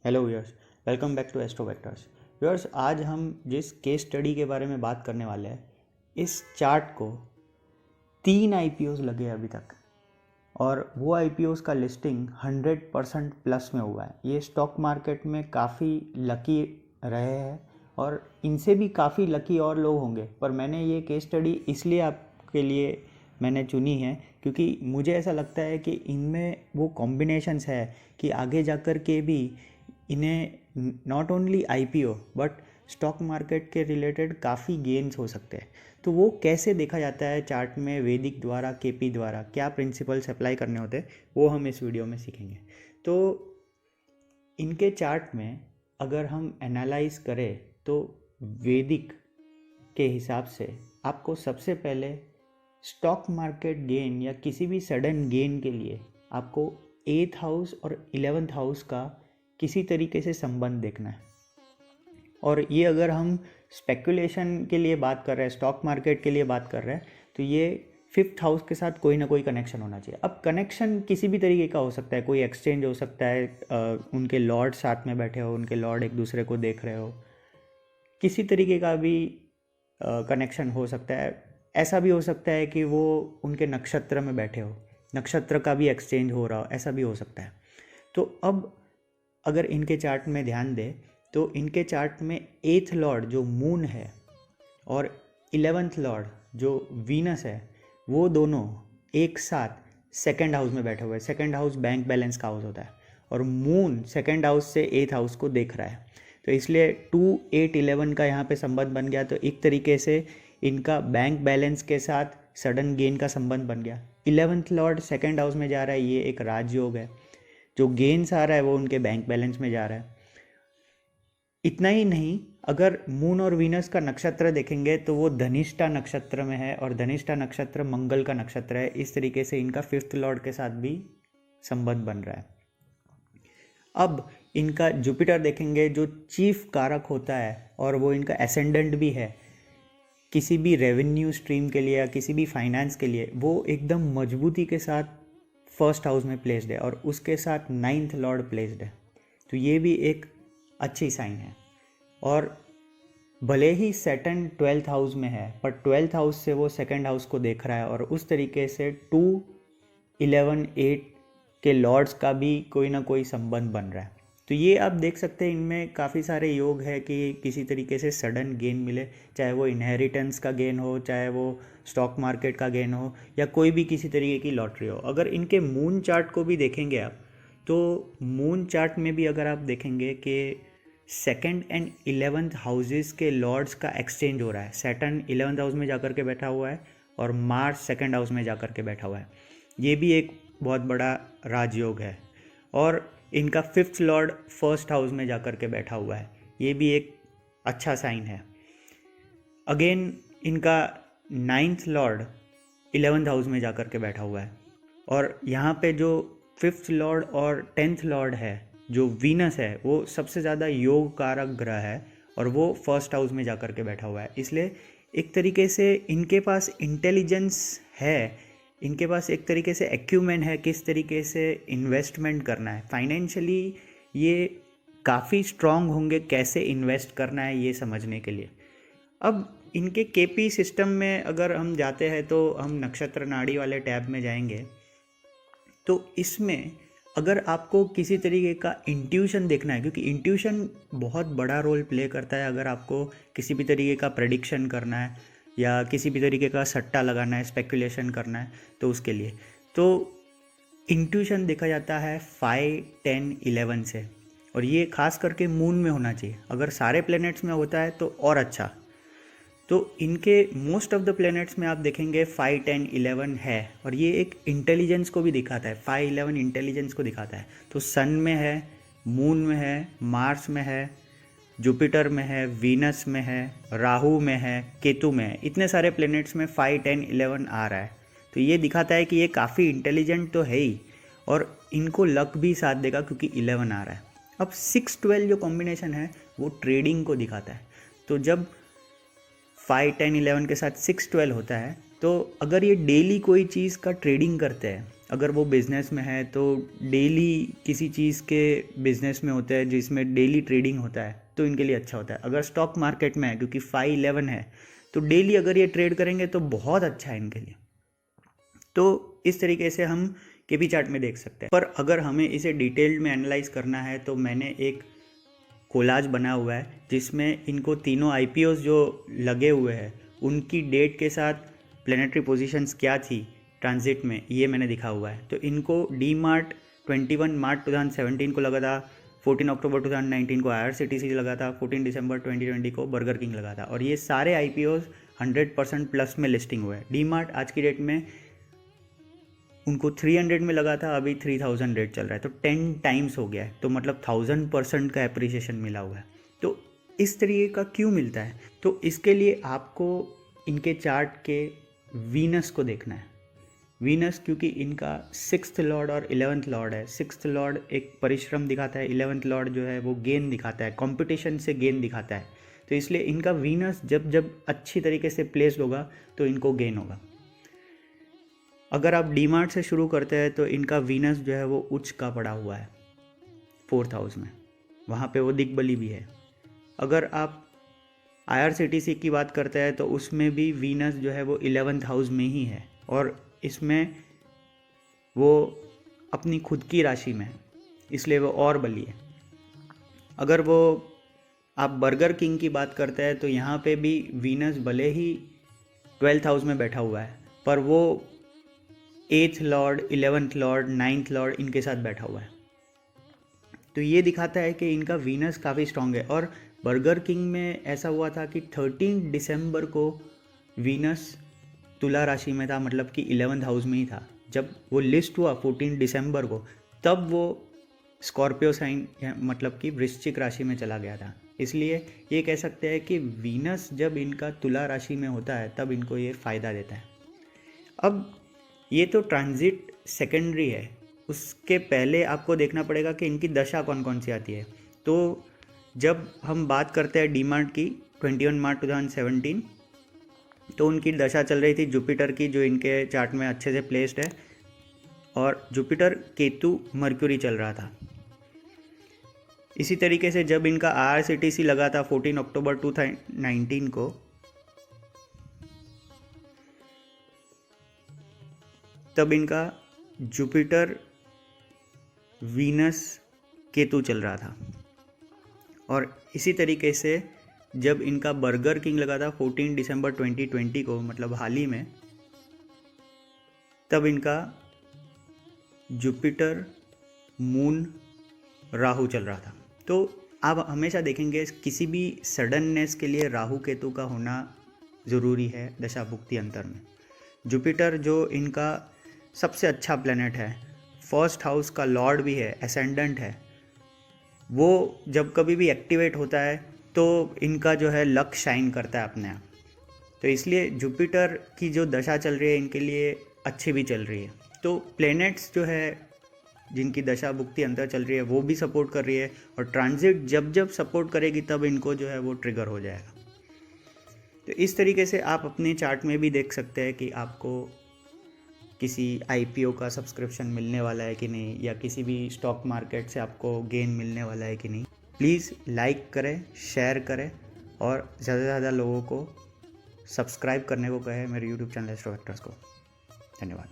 Hello viewers, welcome back to Astro Vectors. Viewers, आज हम जिस केस स्टडी के बारे में बात करने वाले हैं, इस चार्ट को 3 IPOs लगे अभी तक और वो IPOs का लिस्टिंग 100% प्लस में हुआ है। ये स्टॉक मार्केट में काफ़ी लकी रहे हैं और इनसे भी काफ़ी लकी और लोग होंगे, पर मैंने ये केस स्टडी इसलिए आपके लिए मैंने चुनी है क्योंकि मुझे ऐसा लगता है कि इनमें वो कॉम्बिनेशंस है कि आगे जाकर के भी इन्हें not only IPO but stock market के रिलेटेड काफ़ी गेन्स हो सकते हैं। तो वो कैसे देखा जाता है चार्ट में, वैदिक द्वारा, KP द्वारा क्या प्रिंसिपल्स अप्लाई करने होते हैं, वो हम इस वीडियो में सीखेंगे। तो इनके चार्ट में अगर हम एनालाइज करें तो वैदिक के हिसाब से आपको सबसे पहले स्टॉक मार्केट गेन या किसी भी सडन गेन के लिए आपको 8th हाउस और 11th हाउस का किसी तरीके से संबंध देखना है। और ये अगर हम स्पेकुलेशन के लिए बात कर रहे हैं, स्टॉक मार्केट के लिए बात कर रहे हैं, तो ये 5th हाउस के साथ कोई ना कोई कनेक्शन होना चाहिए। अब कनेक्शन किसी भी तरीके का हो सकता है, कोई एक्सचेंज हो सकता है, उनके लॉर्ड साथ में बैठे हो, उनके लॉर्ड एक दूसरे को देख रहे हो, किसी तरीके का भी कनेक्शन हो सकता है। ऐसा भी हो सकता है कि वो उनके नक्षत्र में बैठे हो, नक्षत्र का भी एक्सचेंज हो रहा हो, ऐसा भी हो सकता है। तो अब अगर इनके चार्ट में ध्यान दें तो इनके चार्ट में 8th लॉर्ड जो मून है और 11th लॉर्ड जो वीनस है, वो दोनों एक साथ सेकंड हाउस में बैठे हुए हैं। सेकंड हाउस बैंक बैलेंस का हाउस होता है और मून सेकंड हाउस से 8th हाउस को देख रहा है, तो इसलिए 2, 8, 11 का यहाँ पे संबंध बन गया। तो एक तरीके से इनका बैंक बैलेंस के साथ सडन गेन का संबंध बन गया। 11th लॉर्ड सेकंड हाउस में जा रहा है, ये एक राजयोग है। जो गेन्स आ रहा है वो उनके बैंक बैलेंस में जा रहा है। इतना ही नहीं, अगर मून और वीनस का नक्षत्र देखेंगे तो वो धनिष्ठा नक्षत्र में है और धनिष्ठा नक्षत्र मंगल का नक्षत्र है। इस तरीके से इनका 5th लॉर्ड के साथ भी संबंध बन रहा है। अब इनका जुपिटर देखेंगे जो चीफ कारक होता है और वो इनका एसेंडेंट भी है किसी भी रेवेन्यू स्ट्रीम के लिए या किसी भी फाइनेंस के लिए, वो एकदम मजबूती के साथ फर्स्ट हाउस में प्लेस्ड है और उसके साथ 9th लॉर्ड प्लेस्ड है। तो ये भी एक अच्छी साइन है। और भले ही सैटर्न 12th हाउस में है, पर 12th हाउस से वो सेकंड हाउस को देख रहा है और उस तरीके से 2, 11, 8 के लॉर्ड्स का भी कोई ना कोई संबंध बन रहा है। तो ये आप देख सकते हैं, इनमें काफ़ी सारे योग है कि किसी तरीके से सडन गेन मिले, चाहे वो इनहेरिटेंस का गेन हो, चाहे वो स्टॉक मार्केट का गेन हो, या कोई भी किसी तरीके की लॉटरी हो। अगर इनके मून चार्ट को भी देखेंगे आप, तो मून चार्ट में भी अगर आप देखेंगे कि सेकंड एंड 11th हाउसेस के लॉर्ड्स का एक्सचेंज हो रहा है। सैटर्न 11th हाउस में जाकर के बैठा हुआ है और मार्स सेकंड हाउस में जाकर के बैठा हुआ है। ये भी एक बहुत बड़ा राजयोग है। और इनका 5th लॉर्ड फर्स्ट हाउस में जाकर के बैठा हुआ है, ये भी एक अच्छा साइन है। अगेन इनका 9th लॉर्ड 11th हाउस में जाकर के बैठा हुआ है और यहाँ पे जो 5th लॉर्ड और 10th लॉर्ड है जो वीनस है, वो सबसे ज़्यादा योग कारक ग्रह है और वो फर्स्ट हाउस में जाकर के बैठा हुआ है। इसलिए एक तरीके से इनके पास इंटेलिजेंस है, इनके पास एक तरीके से एक्यूमेन है किस तरीके से इन्वेस्टमेंट करना है। फाइनेंशियली ये काफ़ी स्ट्रांग होंगे कैसे इन्वेस्ट करना है ये समझने के लिए। अब इनके KP सिस्टम में अगर हम जाते हैं तो हम नक्षत्र नाड़ी वाले टैब में जाएंगे, तो इसमें अगर आपको किसी तरीके का इंट्यूशन देखना है, क्योंकि इंट्यूशन बहुत बड़ा रोल प्ले करता है अगर आपको किसी भी तरीके का प्रेडिक्शन करना है या किसी भी तरीके का सट्टा लगाना है, स्पेकुलेशन करना है, तो उसके लिए तो इंट्यूशन देखा जाता है 5, 10, 11 से, और ये खास करके मून में होना चाहिए। अगर सारे प्लैनेट्स में होता है तो और अच्छा। तो इनके मोस्ट ऑफ द प्लैनेट्स में आप देखेंगे 5, 10, 11 है और ये एक इंटेलिजेंस को भी दिखाता है। 5, 11 इंटेलिजेंस को दिखाता है। तो सन में है, मून में है, मार्स में है, जुपिटर में है, वीनस में है, राहु में है, केतु में है। इतने सारे प्लैनेट्स में 5, 10, 11 आ रहा है। तो ये दिखाता है कि ये काफ़ी इंटेलिजेंट तो है ही और इनको लक भी साथ देगा क्योंकि 11 आ रहा है। अब 6, 12 जो कॉम्बिनेशन है वो ट्रेडिंग को दिखाता है। तो जब 5, 10, 11 के साथ 6, 12 होता है तो अगर ये डेली कोई चीज़ का ट्रेडिंग करते हैं, अगर वो बिज़नेस में है तो डेली किसी चीज़ के बिज़नेस में होता है जिसमें डेली ट्रेडिंग होता है, तो इनके लिए अच्छा होता है। अगर स्टॉक मार्केट में है, क्योंकि 511 है, तो डेली अगर ये ट्रेड करेंगे तो बहुत अच्छा है इनके लिए। तो इस तरीके से हम केपी चार्ट में देख सकते हैं। पर अगर हमें इसे डिटेल्ड में एनालाइज करना है तो मैंने एक कोलाज बना हुआ है जिसमें इनको तीनों आईपीओस जो लगे हुए हैं उनकी डेट के साथ प्लेनेटरी पोजीशंस क्या थी ट्रांजिट में, ये मैंने दिखा हुआ है। तो इनको डी मार्ट 21 मार्च 2017 को लगा था, 14 अक्टूबर 2019 को IRCTC लगा था, 14 दिसंबर 2020 को बर्गर किंग लगा था। और ये सारे आईपीओस 100% प्लस में लिस्टिंग हुए हैं। डी मार्ट आज की डेट में उनको 300 में लगा था, अभी 3000 रेट चल रहा है, तो 10 टाइम्स हो गया है। तो मतलब 1000% का एप्रिसिएशन मिला हुआ है। तो इस तरीके का क्यों मिलता है? तो इसके लिए आपको इनके चार्ट के वीनस को देखना है। वीनस क्योंकि इनका 6th लॉर्ड और 11th लॉर्ड है। 6th लॉर्ड एक परिश्रम दिखाता है, 11th लॉर्ड जो है वो गेन दिखाता है, कंपटीशन से गेन दिखाता है। तो इसलिए इनका वीनस जब जब अच्छी तरीके से प्लेस्ड होगा तो इनको गेन होगा। अगर आप डीमार्ट से शुरू करते हैं तो इनका वीनस जो है वो उच्च का पड़ा हुआ है 4th हाउस में, वहाँ पे वो दिग्बली भी है। अगर आप IRCTC की बात करते हैं तो उसमें भी वीनस जो है वो 11th हाउस में ही है और इसमें वो अपनी खुद की राशि में है, इसलिए वो और बली है। अगर वो आप बर्गर किंग की बात करते हैं तो यहाँ पे भी वीनस भले ही 12th हाउस में बैठा हुआ है, पर वो 8th Lord, 11th Lord, 9th Lord इनके साथ बैठा हुआ है। तो ये दिखाता है कि इनका वीनस काफ़ी स्ट्रांग है। और बर्गर किंग में ऐसा हुआ था कि 13 दिसंबर को वीनस तुला राशि में था, मतलब कि 11th हाउस में ही था। जब वो लिस्ट हुआ 14 दिसंबर को, तब वो स्कॉर्पियो साइन मतलब कि वृश्चिक राशि में चला गया था। इसलिए ये कह सकते हैं कि वीनस जब इनका तुला राशि में होता है तब इनको ये फ़ायदा देता है। अब ये तो ट्रांजिट सेकेंडरी है, उसके पहले आपको देखना पड़ेगा कि इनकी दशा कौन कौन सी आती है। तो जब हम बात करते हैं डीमार्ट की 21 मार्च 2017, तो उनकी दशा चल रही थी जुपिटर की, जो इनके चार्ट में अच्छे से प्लेस्ड है, और जुपिटर केतु मर्क्यूरी चल रहा था। इसी तरीके से जब इनका IRCTC लगा था 14 अक्टूबर 2019 को, तब इनका जुपिटर वीनस केतु चल रहा था। और इसी तरीके से जब इनका बर्गर किंग लगा था 14 दिसंबर 2020 को, मतलब हाल ही में, तब इनका जुपिटर मून राहु चल रहा था। तो आप हमेशा देखेंगे किसी भी सडननेस के लिए राहु केतु का होना ज़रूरी है दशा भुक्ति अंतर में। जुपिटर जो इनका सबसे अच्छा प्लैनेट है, फर्स्ट हाउस का लॉर्ड भी है, एसेंडेंट है, वो जब कभी भी एक्टिवेट होता है तो इनका जो है लक शाइन करता है अपने आप। तो इसलिए जुपिटर की जो दशा चल रही है इनके लिए अच्छी भी चल रही है। तो प्लैनेट्स जो है जिनकी दशा भुक्ति अंतर चल रही है वो भी सपोर्ट कर रही है, और ट्रांजिट जब जब सपोर्ट करेगी तब इनको जो है वो ट्रिगर हो जाएगा। तो इस तरीके से आप अपने चार्ट में भी देख सकते हैं कि आपको किसी IPO का सब्सक्रिप्शन मिलने वाला है कि नहीं, या किसी भी स्टॉक मार्केट से आपको गेन मिलने वाला है कि नहीं। प्लीज़ लाइक करें, शेयर करें और ज़्यादा से ज़्यादा लोगों को सब्सक्राइब करने को कहें मेरे YouTube चैनल एस्ट्रो वेक्टर्स को। धन्यवाद।